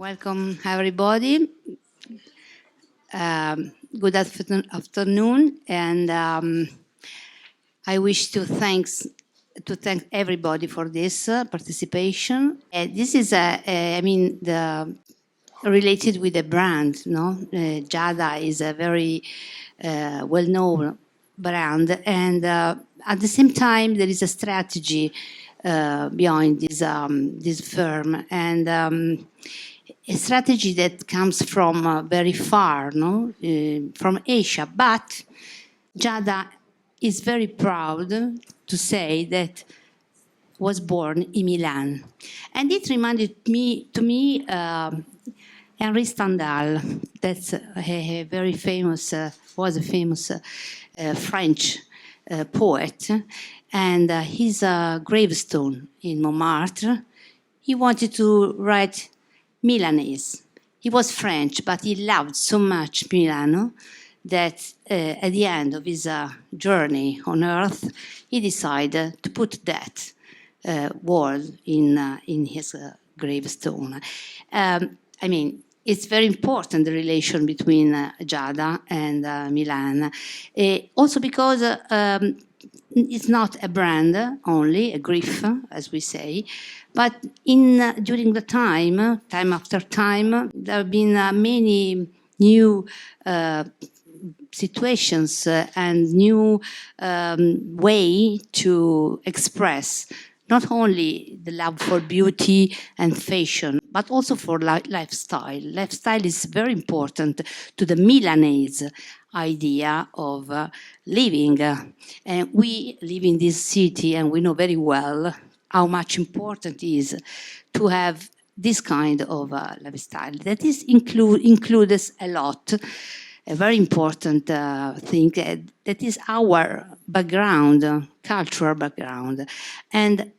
Welcome, everybody. Good afternoon, and I wish to thank everybody for this participation. This is, related with the brand. No, GIADA is a very well-known brand, and at the same time, there is a strategy behind this firm, and a strategy that comes from very far, no, from Asia. But GIADA is very proud to say that was born in Milan, and it reminded me Henri Stendhal. That's a very famous, was a famous French poet, and his gravestone in Montmartre, he wanted to write Milanese. He was French, but he loved so much Milano that at the end of his journey on Earth, he decided to put that word in his gravestone. It's very important, the relation between GIADA and Milan. Also because it's not a brand only, a grief, as we say, but during the time after time, there have been many new situations and new way to express not only the love for beauty and fashion, but also for lifestyle. Lifestyle is very important to the Milanese idea of living. And we live in this city, and we know very well how much important it is to have this kind of lifestyle. That is includes a lot, a very important thing that is our background, cultural background. And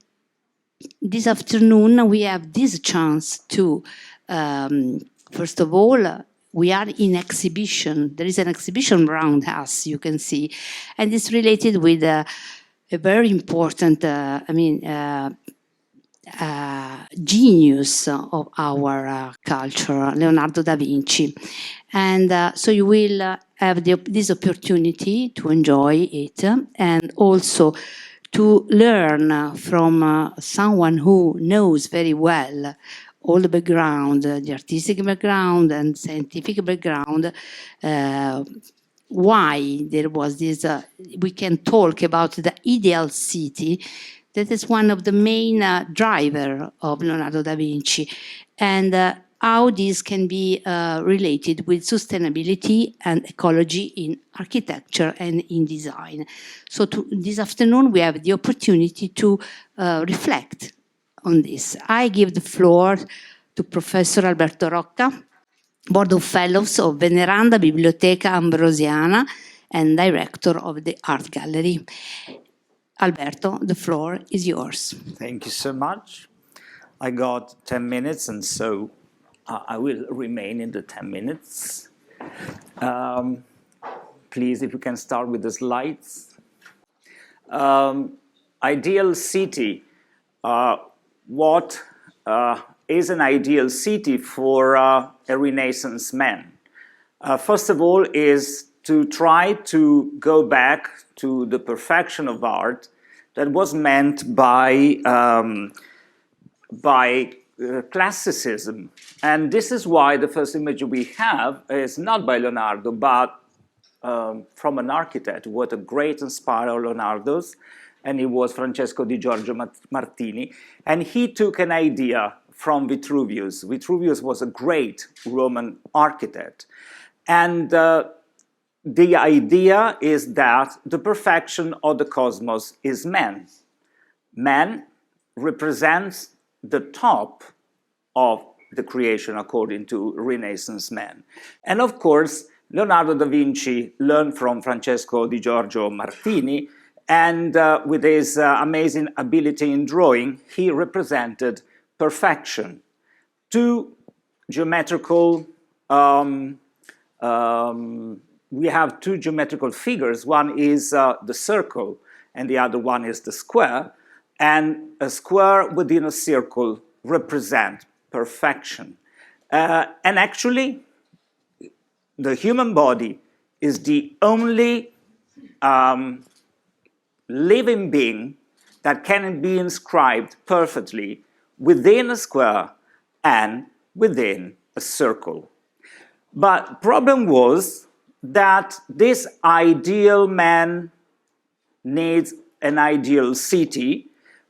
this afternoon we have this chance to, first of all, we are in exhibition. There is an exhibition around us, you can see, and it's related with a very important, genius of our culture, Leonardo da Vinci. And so you will have this opportunity to enjoy it and also to learn from someone who knows very well all the background, the artistic background and scientific background, why there was this, we can talk about the ideal city. That is one of the main driver of Leonardo da Vinci, and how this can be related with sustainability and ecology in architecture and in design. So this afternoon we have the opportunity to reflect on this. I give the floor to Professor Alberto Rocca, Board of Fellows of Veneranda Biblioteca Ambrosiana and Director of the Art Gallery. Alberto, the floor is yours. Thank you so much. I got 10 minutes, and so I will remain in the 10 minutes. Please, if you can start with the slides. Ideal city. What is an ideal city for a Renaissance man? First of all, is to try to go back to the perfection of art that was meant by classicism. And this is why the first image we have is not by Leonardo, but from an architect who was a great inspirer of Leonardo's, and he was Francesco di Giorgio Martini. And he took an idea from Vitruvius. Vitruvius was a great Roman architect. And the idea is that the perfection of the cosmos is man. Man represents the top of the creation according to Renaissance man. And of course, Leonardo da Vinci learned from Francesco di Giorgio Martini, and with his amazing ability in drawing, he represented perfection. Two geometrical we have two geometrical figures. One is the circle, and the other one is the square. And a square within a circle represents perfection. And actually, the human body is the only living being that can be inscribed perfectly within a square and within a circle. But problem was that this ideal man needs an ideal city.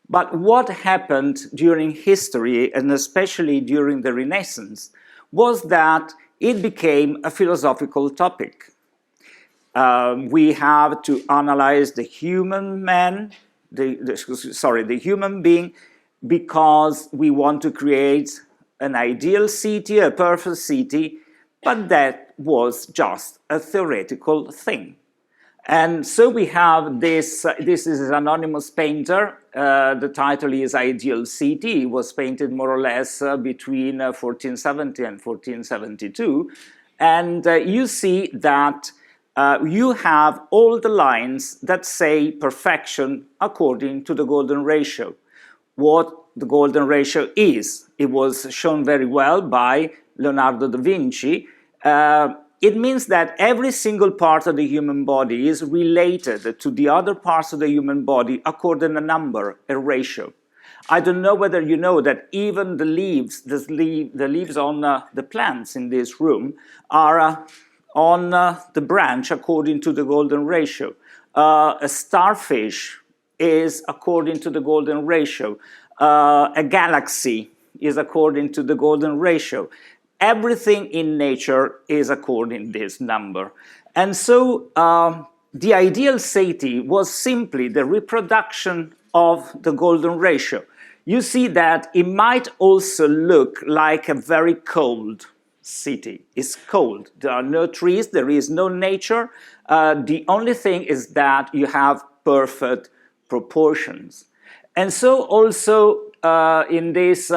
But what happened during history, and especially during the Renaissance, was that it became a philosophical topic. We have to analyze the human man, the human being, because we want to create an ideal city, a perfect city, but that was just a theoretical thing. And so we have this, this is an anonymous painter, the title is Ideal City. It was painted more or less between 1470 and 1472. And you see that you have all the lines that say perfection according to the golden ratio. What the golden ratio is, it was shown very well by Leonardo da Vinci. It means that every single part of the human body is related to the other parts of the human body according to a number, a ratio. I don't know whether you know that even the leaves, the leaves on the plants in this room are on the branch according to the golden ratio. A starfish is according to the golden ratio. A galaxy is according to the golden ratio. Everything in nature is according to this number. And so the ideal city was simply the reproduction of the golden ratio. You see that it might also look like a very cold city. It's cold. There are no trees, there is no nature. The only thing is that you have perfect proportions. And so also in this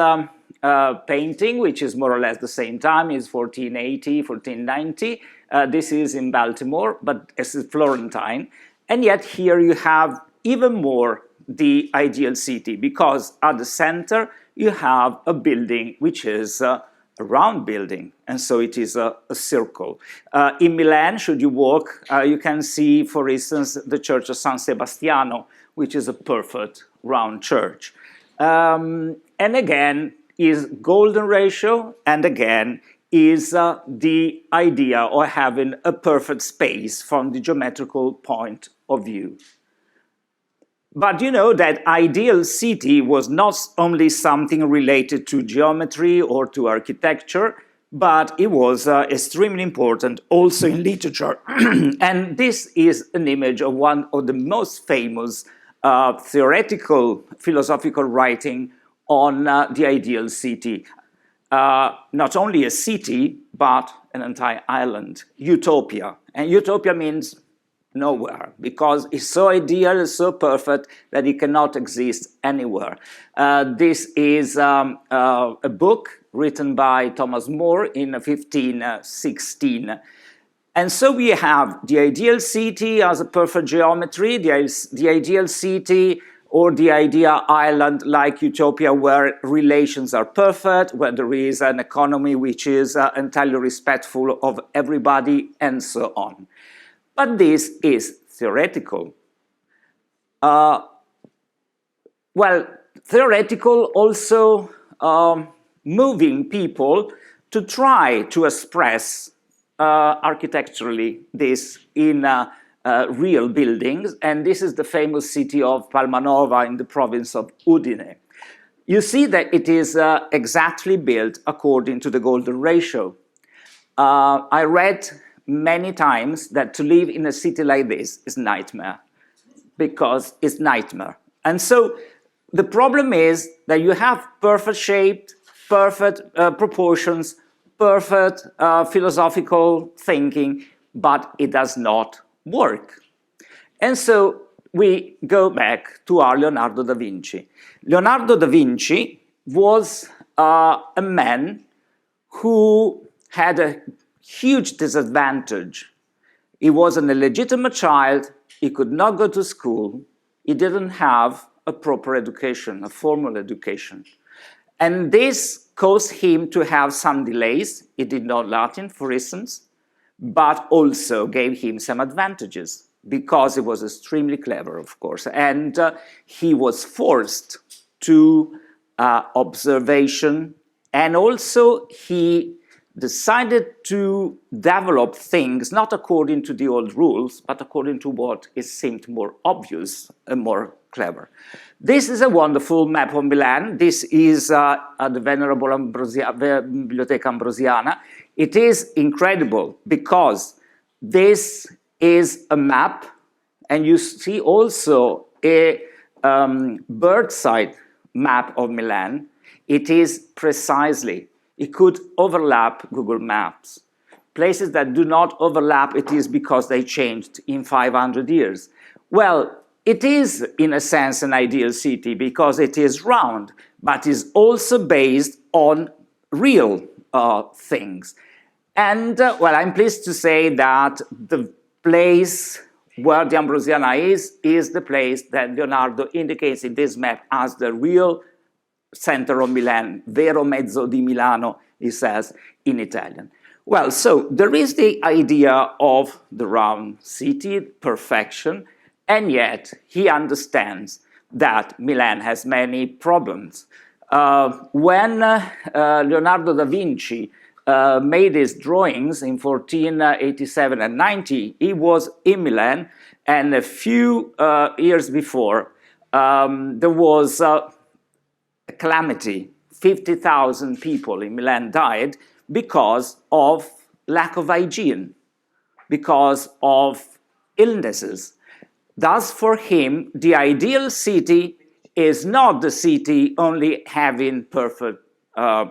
painting, which is more or less the same time, is 1480, 1490. This is in Baltimore, but it's Florentine. And yet here you have even more the ideal city, because at the center you have a building which is a round building, and so it is a circle. In Milan, should you walk, you can see, for instance, the Church of San Sebastiano, which is a perfect round church. And again, is golden ratio, and again is the idea of having a perfect space from the geometrical point of view. But you know that ideal city was not only something related to geometry or to architecture, but it was extremely important also in literature. And this is an image of one of the most famous theoretical philosophical writing on the ideal city. Not only a city, but an entire island, utopia. And utopia means nowhere, because it's so ideal, it's so perfect that it cannot exist anywhere. This is a book written by Thomas More in 1516. And so we have the ideal city as a perfect geometry, the ideal city or the ideal island like utopia, where relations are perfect, where there is an economy which is entirely respectful of everybody, and so on. But this is theoretical. Well, theoretical also moving people to try to express architecturally this in real buildings, and this is the famous city of Palmanova in the province of Udine. You see that it is exactly built according to the golden ratio. I read many times that to live in a city like this is nightmare, because it's nightmare. And so the problem is that you have perfect shaped, perfect proportions, perfect philosophical thinking, but it does not work. And so we go back to our Leonardo da Vinci. Leonardo da Vinci was a man who had a huge disadvantage. He was an illegitimate child, he could not go to school, he didn't have a proper education, a formal education. And this caused him to have some delays. He did not Latin, for instance, but also gave him some advantages because he was extremely clever, of course. And he was forced to observation, and also he decided to develop things not according to the old rules, but according to what it seemed more obvious and more clever. This is a wonderful map of Milan. This is the Venerable Biblioteca Ambrosiana. It is incredible because this is a map, and you see also a birdside map of Milan. It is precisely, it could overlap Google Maps. Places that do not overlap, it is because they changed in 500 years. Well, it is, in a sense, an ideal city because it is round, but is also based on real things. And, well, I'm pleased to say that the place where the Ambrosiana is the place that Leonardo indicates in this map as the real center of Milan, vero mezzo di Milano, he says in Italian. Well, so there is the idea of the round city, perfection, and yet he understands that Milan has many problems. When Leonardo da Vinci made his drawings in 1487 and 90, he was in Milan, and a few years before, there was a calamity. 50,000 people in Milan died because of lack of hygiene, because of illnesses. Thus, for him, the ideal city is not the city only having perfect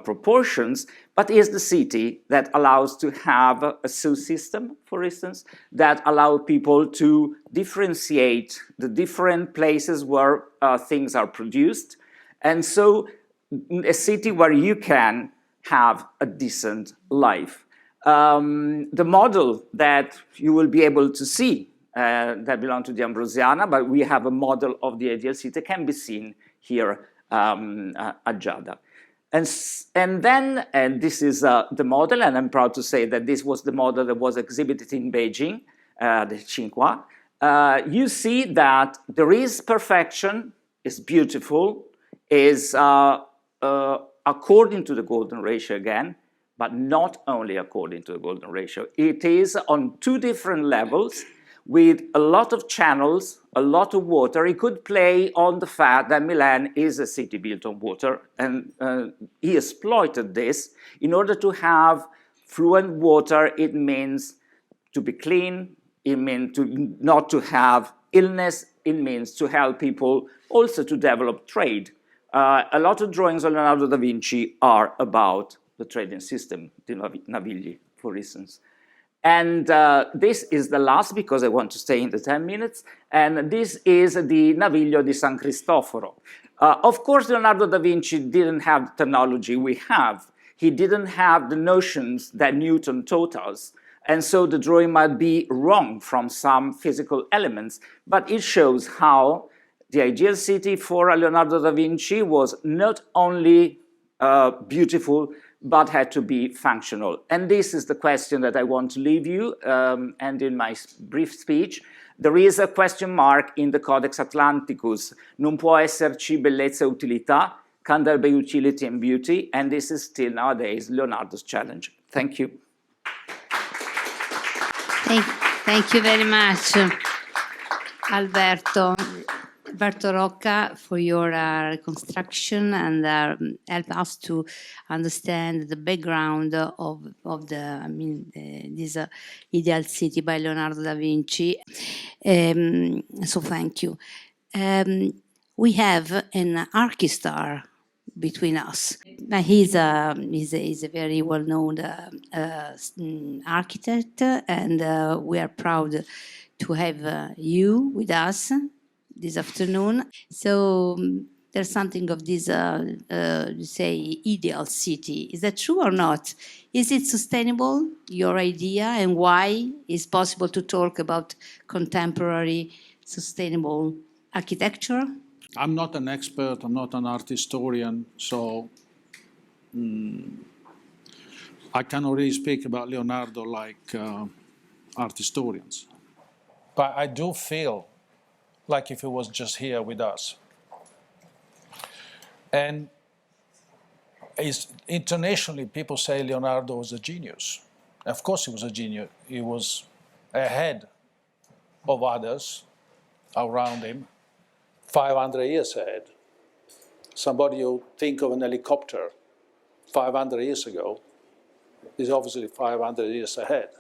proportions, but is the city that allows to have a sewer system, for instance, that allow people to differentiate the different places where things are produced. And so a city where you can have a decent life. The model that you will be able to see that belong to the Ambrosiana, but we have a model of the ideal city, can be seen here at GIADA. And then this is the model, and I'm proud to say that this was the model that was exhibited in Beijing, the Tsinghua. You see that there is perfection, is beautiful, is according to the golden ratio again, but not only according to the golden ratio. It is on two different levels with a lot of channels, a lot of water. It could play on the fact that Milan is a city built on water, and he exploited this. In order to have fluent water, it means to be clean, it means not to have illness, it means to help people also to develop trade. A lot of drawings of Leonardo da Vinci are about the trading system, the Navigli, for instance. And this is the last, because I want to stay in the 10 minutes, and this is the Naviglio di San Cristoforo. Of course, Leonardo da Vinci didn't have the technology we have. He didn't have the notions that Newton taught us, and so the drawing might be wrong from some physical elements, but it shows how the ideal city for Leonardo da Vinci was not only beautiful, but had to be functional. And this is the question that I want to leave you, and in my brief speech, there is a question mark in the Codex Atlanticus. Non può esserci bellezza e utilità, can there be utility and beauty? And this is still nowadays Leonardo's challenge. Thank you. Thank you very much, Alberto Rocca, for your reconstruction and help us to understand the background of this ideal city by Leonardo da Vinci. So thank you. We have an archistar between us. He's a very well-known architect, and we are proud to have you with us this afternoon. So there's something of this, say, ideal city. Is that true or not? Is it sustainable, your idea, and why is possible to talk about contemporary sustainable architecture? I'm not an expert, I'm not an art historian, so I cannot really speak about Leonardo like art historians. But I do feel like if he was just here with us. And internationally, people say Leonardo was a genius. Of course he was a genius. He was ahead of others around him, 500 years ahead. Somebody who think of an helicopter 500 years ago is obviously 500 years ahead.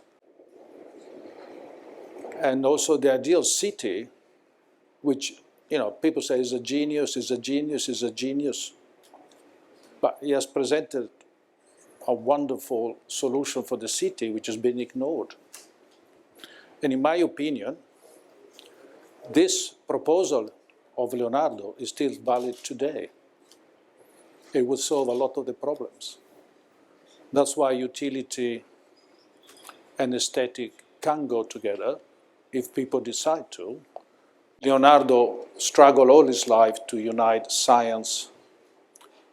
And also the ideal city, which, people say is a genius, is a genius, is a genius. But he has presented a wonderful solution for the city, which has been ignored. And in my opinion, this proposal of Leonardo is still valid today. It would solve a lot of the problems. That's why utility and aesthetic can go together if people decide to. Leonardo struggled all his life to unite science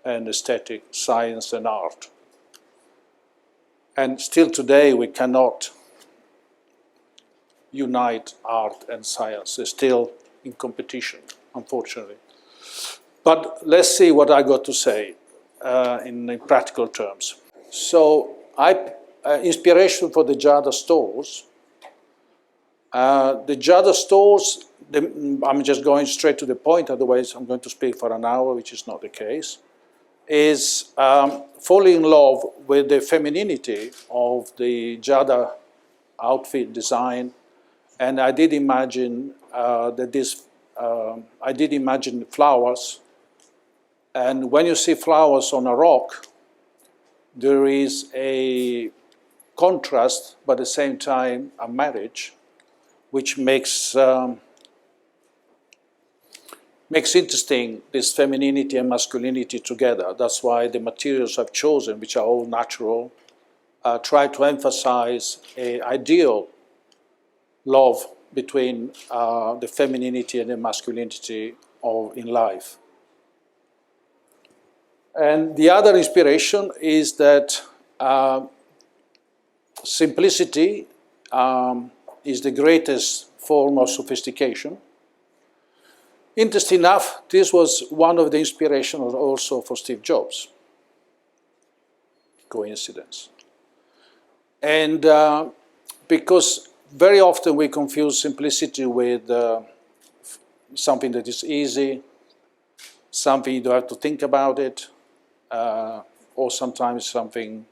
and aesthetic, science and art. And still today we cannot unite art and science. They're still in competition, unfortunately. But let's see what I got to say in practical terms. So, inspiration for the GIADA stores. The GIADA stores, I'm just going straight to the point, otherwise I'm going to speak for an hour, which is not the case, is falling in love with the femininity of the GIADA outfit design. And I did imagine I did imagine flowers. And when you see flowers on a rock, there is a contrast, but at the same time a marriage, which makes interesting this femininity and masculinity together. That's why the materials I've chosen, which are all natural, try to emphasize an ideal love between the femininity and the masculinity in life. And the other inspiration is that simplicity is the greatest form of sophistication. Interesting enough, this was one of the inspirations also for Steve Jobs. Coincidence. And because very often we confuse simplicity with something that is easy, something you don't have to think about it, or sometimes something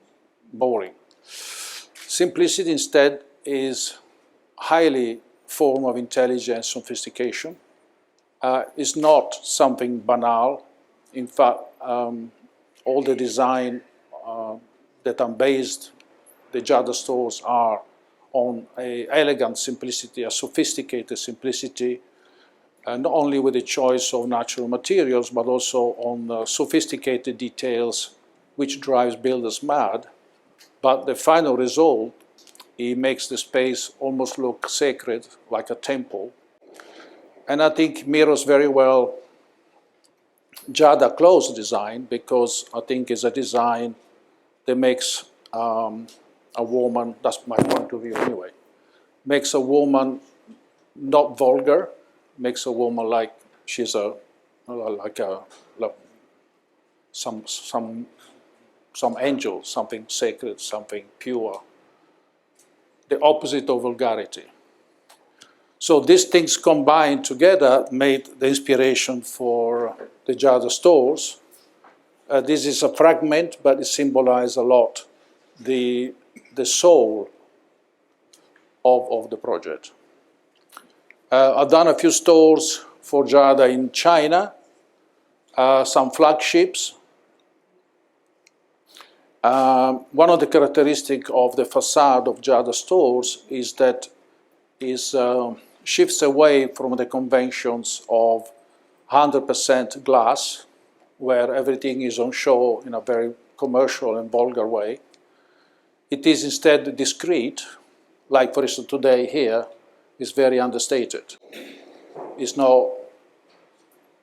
boring. Simplicity instead is highly form of intelligence, sophistication. It's not something banal. In fact, all the design that are based, the GIADA stores are on an elegant simplicity, a sophisticated simplicity, not only with the choice of natural materials, but also on sophisticated details, which drives builders mad. But the final result, it makes the space almost look sacred, like a temple. And I think mirrors very well GIADA clothes design, because I think it's a design that makes a woman, that's my point of view anyway, makes a woman not vulgar, makes a woman like she's some angel, something sacred, something pure, the opposite of vulgarity. So these things combined together made the inspiration for the GIADA stores. This is a fragment, but it symbolizes a lot the soul of the project. I've done a few stores for GIADA in China, some flagships. One of the characteristics of the facade of GIADA stores is that it shifts away from the conventions of 100% glass, where everything is on show in a very commercial and vulgar way. It is instead discreet, like for instance today here, is very understated. It's not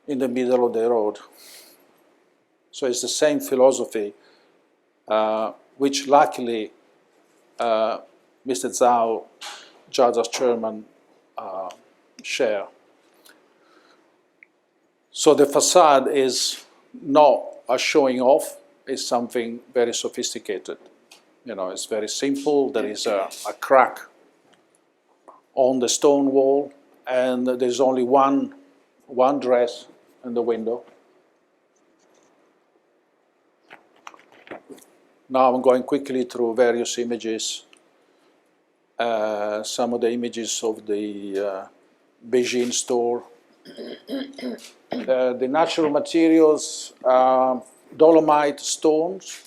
in the middle of the road. So it's the same philosophy which luckily Mr. Zhao, GIADA's chairman, share. So the facade is not a showing off, it's something very sophisticated. You know, it's very simple. There is a crack on the stone wall, and there's only one dress in the window. Now I'm going quickly through various images. Some of the images of the Beijing store. The natural materials, dolomite stones,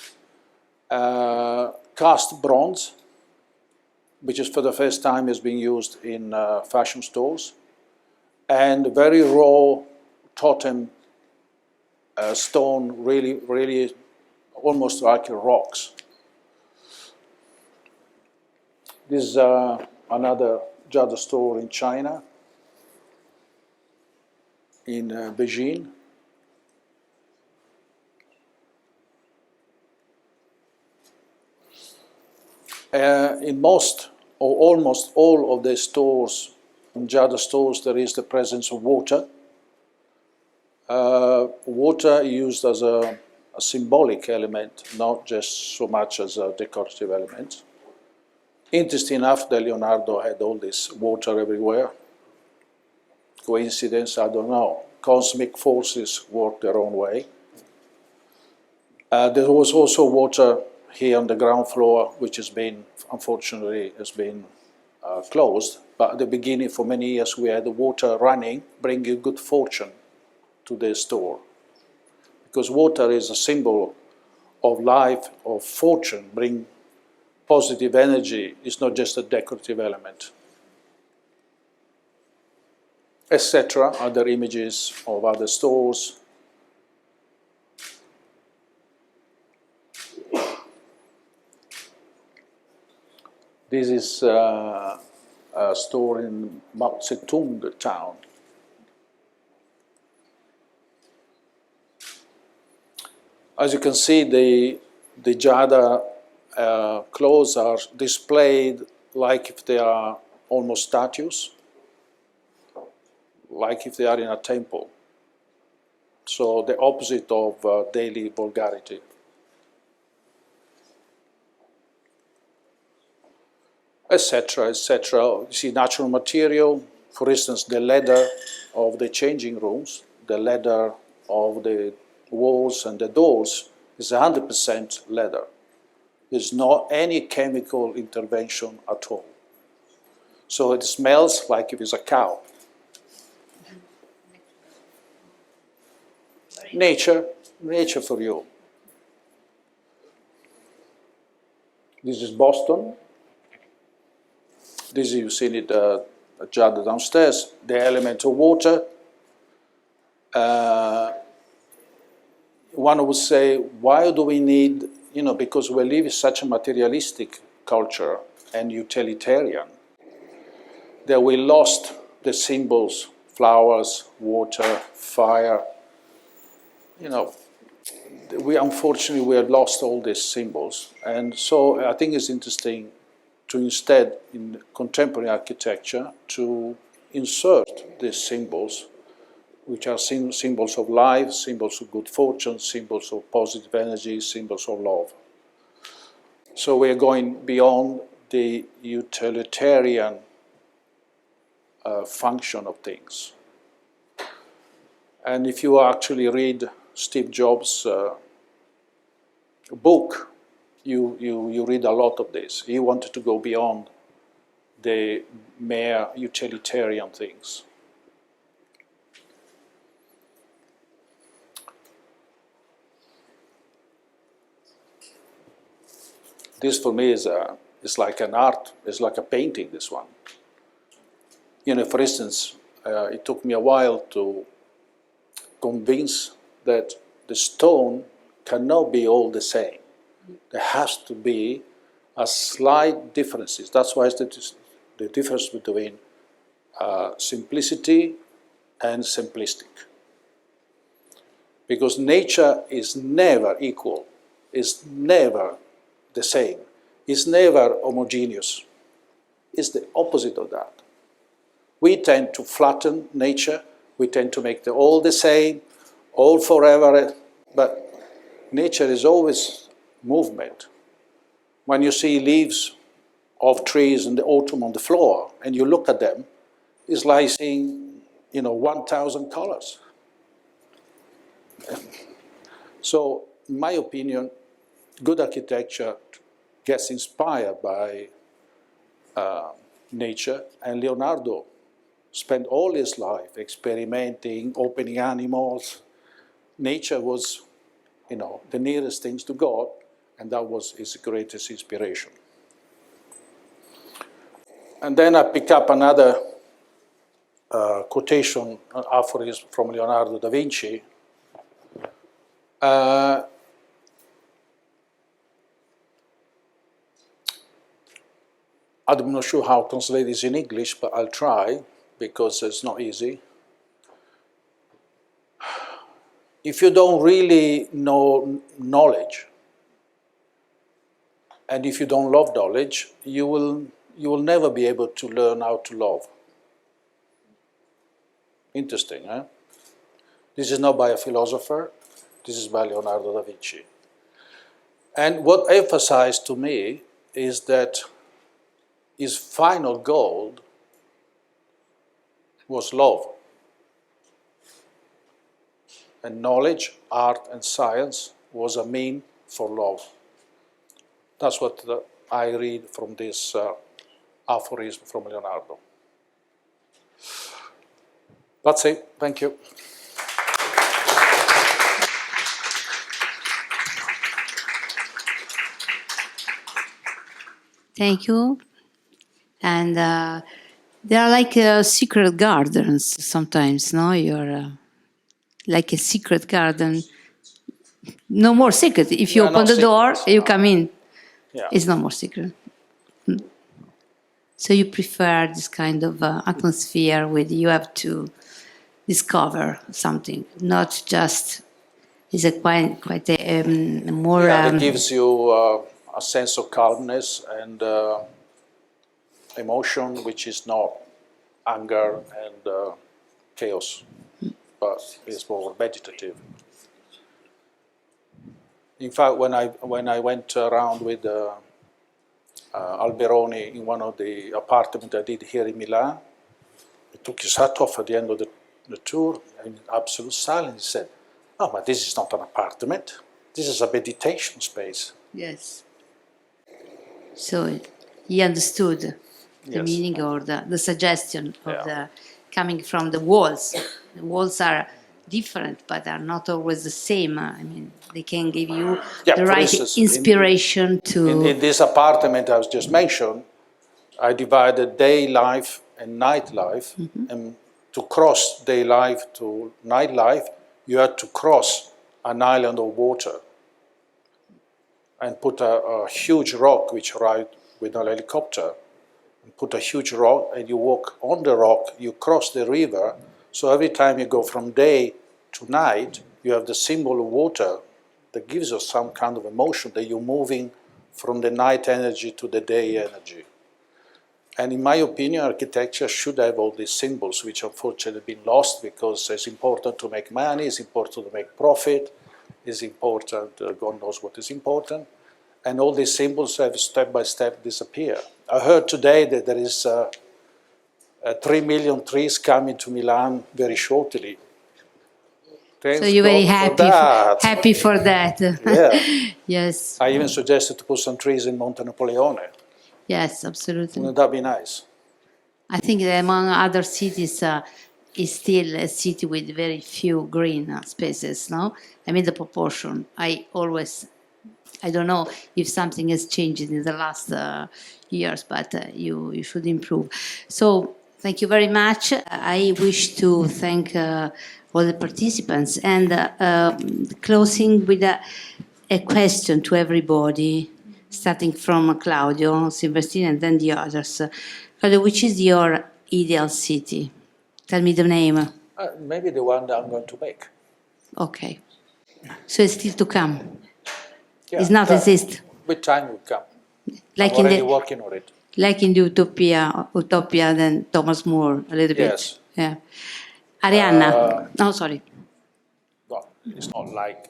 cast bronze, which is for the first time is being used in fashion stores, and very raw totem stone, really almost like rocks. This is another GIADA store in China, in Beijing. In most or almost all of the stores, in GIADA stores, there is the presence of water. Water used as a symbolic element, not just so much as a decorative element. Interesting enough that Leonardo had all this water everywhere. Coincidence, I don't know. Cosmic forces work their own way. There was also water here on the ground floor, which has been, unfortunately, closed. But at the beginning, for many years, we had the water running, bringing good fortune to the store. Because water is a symbol of life, of fortune, bring positive energy. It's not just a decorative element. Etc. Other images of other stores. This is a store in Mao Zedong town. As you can see, the GIADA clothes are displayed like if they are almost statues, like if they are in a temple. So the opposite of daily vulgarity. Etc., etc. You see natural material, for instance, the leather of the changing rooms, the leather of the walls and the doors is 100% leather. There's not any chemical intervention at all. So it smells like if it's a cow. Nature for you. This is Boston. This you've seen it at GIADA downstairs. The element of water. One would say, why do we need, because we live in such a materialistic culture and utilitarian, that we lost the symbols, flowers, water, fire. We have lost all these symbols. And so I think it's interesting to instead, in contemporary architecture, to insert these symbols, which are symbols of life, symbols of good fortune, symbols of positive energy, symbols of love. So we're going beyond the utilitarian function of things. And if you actually read Steve Jobs' book, you read a lot of this. He wanted to go beyond the mere utilitarian things. This for me is like an art, it's like a painting, this one. For instance, it took me a while to convince that the stone cannot be all the same. There has to be a slight differences. That's why it's the difference between simplicity and simplistic. Because nature is never equal. is never the same. It's never homogeneous. It's the opposite of that. We tend to flatten nature. We tend to make all the same, all forever. But nature is always movement. When you see leaves of trees in the autumn on the floor and you look at them, it's like seeing, 1,000 colors. So, in my opinion, good architecture gets inspired by nature, and Leonardo spent all his life experimenting, opening animals. Nature was, the nearest things to God, and that was his greatest inspiration. And then I pick up another quotation, aphorism from Leonardo da Vinci. I'm not sure how to translate this in English, but I'll try, because it's not easy. If you don't really know knowledge, and if you don't love knowledge, you will never be able to learn how to love. Interesting, eh? This is not by a philosopher, this is by Leonardo da Vinci. And what emphasized to me is that his final goal was love. And knowledge, art, and science was a mean for love. That's what I read from this aphorism from Leonardo. That's it. Thank you. Thank you. And there are like secret gardens sometimes, no? You're like a secret garden. No more secret. If you open the door, you come in. Yeah. It's no more secret. So you prefer this kind of atmosphere where you have to discover something, not just, is it quite a more... It gives you a sense of calmness and emotion, which is not anger and chaos, but is more meditative. In fact, when I went around with Alberoni in one of the apartments I did here in Milan, he took his hat off at the end of the tour, in absolute silence. He said, "Oh, but this is not an apartment. This is a meditation space." Yes. So he understood the meaning or the suggestion of the coming from the walls. The walls are different, but are not always the same. I mean, they can give you the right instance, inspiration to... In this apartment I was just mentioned, I divided day life and night life, and to cross day life to night life, you had to cross an island of water and put a huge rock, which arrived with a helicopter, and put a huge rock, and you walk on the rock, you cross the river, so every time you go from day to night, you have the symbol of water that gives us some kind of emotion that you're moving from the night energy to the day energy. And in my opinion, architecture should have all these symbols, which unfortunately have been lost because it's important to make money, it's important to make profit, it's important, God knows what is important. And all these symbols have step by step disappear. I heard today that there is 3 million trees coming to Milan very shortly. So you're very happy for that. Yeah. Yes. I even suggested to put some trees in Montenapoleone. Yes, absolutely. Wouldn't that be nice? I think that among other cities, is still a city with very few green spaces, no? I mean, the proportion. I don't know if something has changed in the last years, but you should improve. So thank you very much. I wish to thank all the participants, and closing with a question to everybody, starting from Claudio, Silvestrin, and then the others. Claudio, which is your ideal city? Tell me the name. Maybe the one that I'm going to make. Okay. So it's still to come. Yeah, It's not exist. With time will come. Like I'm in already the working on it. like in the Utopia than Thomas More a little bit. Yes. Yeah. Arianna. No, sorry. Well, it's not like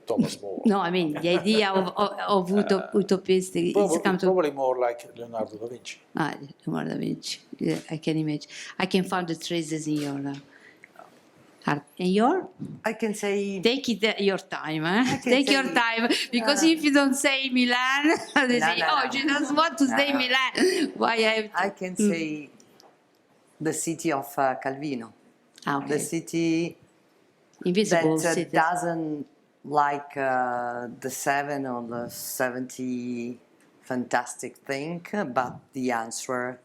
Thomas More. No, I mean the idea of utopistic. It's come to Probably more like Leonardo da Vinci. Leonardo da Vinci. Yeah, I can imagine. I can find the traces in your art. And your? I can say Take it your time, eh? can Take your say- time, because if you don't say Milan, they say, no, "Oh, no. she doesn't want to say Milan." Why I have to? I can say the city of Calvino, Okay. the city Invisible that cities. doesn't like the 7 or the 70 fantastic thing, but the answer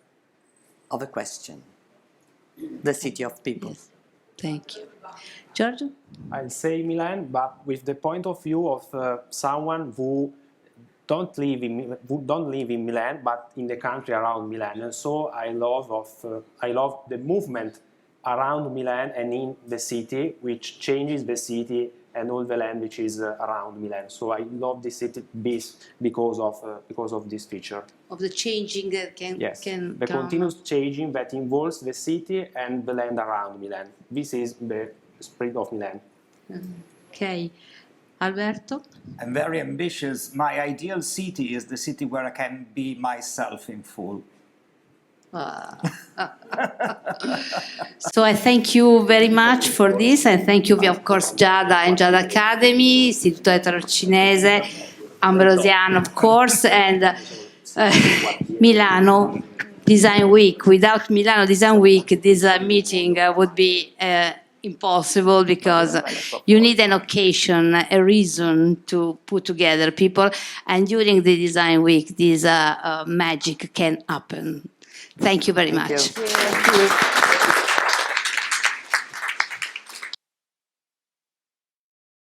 of a question. The city of people. Yes. Thank you, Giorgio. I'll say Milan, but with the point of view of someone who don't live in Milan, but in the country around Milan. And so I love the movement around Milan and in the city, which changes the city and all the land which is around Milan. So I love this city because of this feature. Of the changing that can Yes, can the come. continuous changing that involves the city and the land around Milan. This is the spirit of Milan. Okay, Alberto. I'm very ambitious. My ideal city is the city where I can be myself in full. So I thank you very much for this, and thank you, of course, GIADA and GIADA Academy, Istituto Etero-Cinese, Ambrosiana, of course, and Milano Design Week. Without Milano Design Week, this meeting would be impossible, because you need an occasion, a reason to put together people, and during the Design Week, this magic can happen. Thank you very much. Thank you.